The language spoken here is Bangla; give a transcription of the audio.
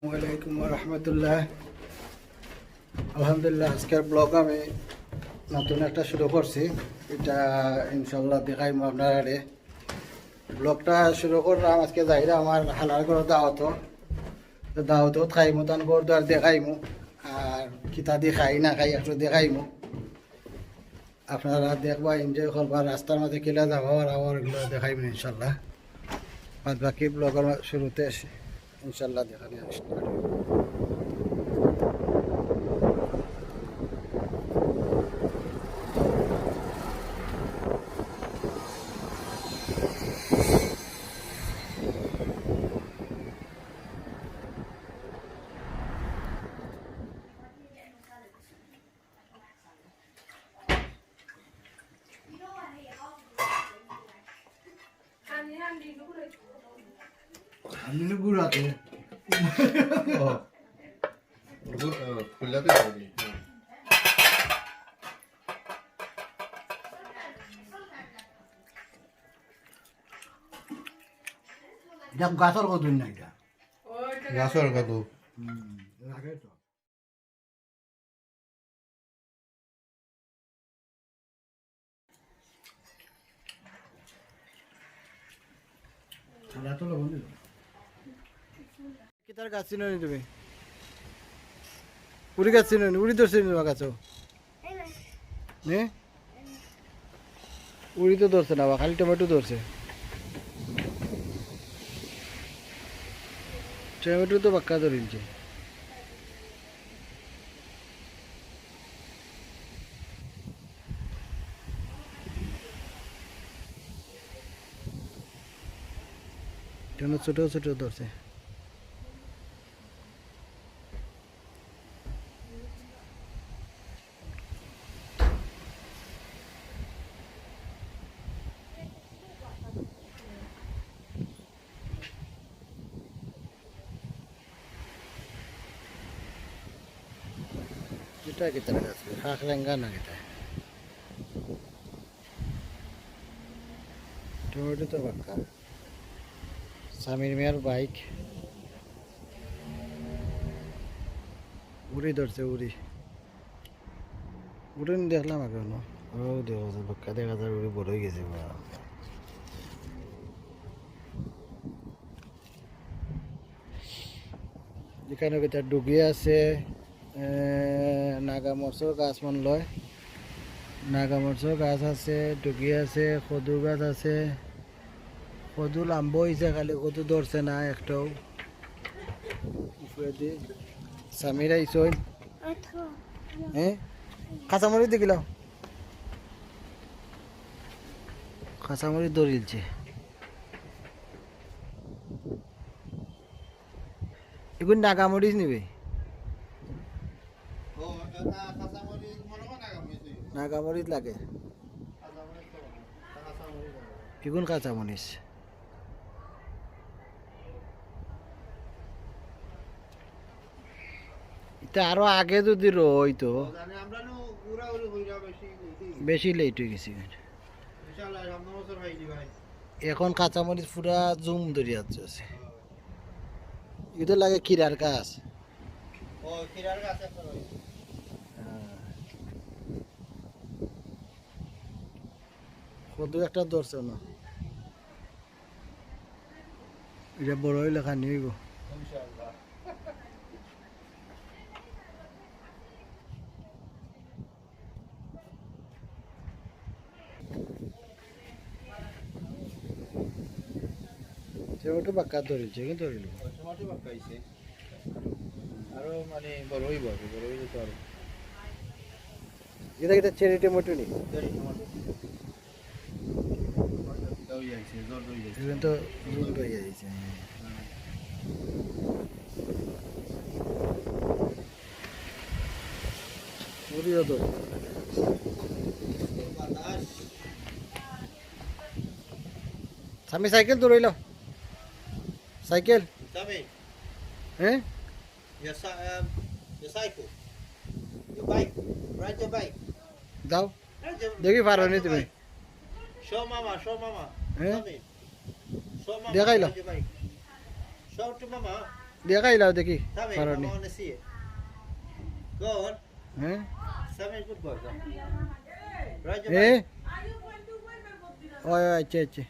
আসসালামু আলাইকুম রহমতুল্লাহ। আলহামদুলিল্লাহ, আজকের ব্লগ আমি নতুন একটা শুরু করছি। এটা ইনশাল্লাহ দেখাইম আপনারা। ব্লগটা শুরু করলাম আজকে যাইরা আমার হালার করে দাওয়াত খাই মতন করে আর দেখাইমু, আর কিতা দিয়ে খাই না খাই একটু দেখাইমু। আপনারা দেখবা, এনজয় করবা, রাস্তার মাঝে কিলা যাওয়ার আবার এগুলো দেখাইবেন ইনশাল্লাহ। বাদ বাকি ব্লগের শুরুতে ইনশাল্লাহ দেখানি আসতে। আমি গুড়াতে গাছর কদুন না, এটা গাছর কাদু লাগে তো। কিতার গাছ চিনো নি তুমি? উড়ি গাছ চিনো নি? উড়ি ধরছে নি গাছ? উড়ি তো ধরছে না, খালি টমেটো ধরছে। টমেটো তো বাক্কা ধরিলছে। ছোট ছোট ধরছে। এটা কিতার গাছ? শাক রেঙ্গা না কিতা? টমেটো তো বাক্কা। সামির মিয়ার বাইক উড়ি ধরছে। উড়ি উড়ি দেখলাম আগে না। ও দেখা যায় বাক্কা, দেখা যায় উড়ি বড় হয়ে গেছে। এখানে কিতা ডুগি আছে, নাগামরচর গাছ মন লয়। নাগামরচর গাছ আছে, ডুগি আছে, কদু গাছ আছে। কদু লাম্ব হয়েছে, খালি কদু ধরছে না একটাও। সামিরা ইসই কাঁচামরিচ দেখিলাম, কাঁচামরিচ ধরিলছে। এগুলো নাগামরিচ নিবে, নাগামরিচ লাগে। এগুন কাঁচামরিচ। এটা আরো আগে যদি রইতো, বেশি লেট হয়ে গেছে। এখন কাঁচামরিচ পুরা জুম ধরে আছে। এটা লাগে কিরার গাছ। কত একটা ধরছে না, এটা বড় হইলে খানি হইব। টমেটো বাক্কা ধরেছে, কিন্তু ধরিল টমাটো পাকাইছে আরো মানে বড় হইব, বড় হইলে তো আরো এটা এটা চেরি টমেটো নি, এখন তো জুম হয়ে যাইছে। উড়িও তো আমি সাইকেল তো রইল, সাইকেল হ্যাঁ দাও দেখি পারো নি তুমি? হ্যাঁ দেখাইল। Show to mama. দেখাইলাও দেখি Sabe, কারণে vamos a decir. Gol. হ্যাঁ Sabe el fútbol. Rayo. এ ওই আচ্ছা আচ্ছা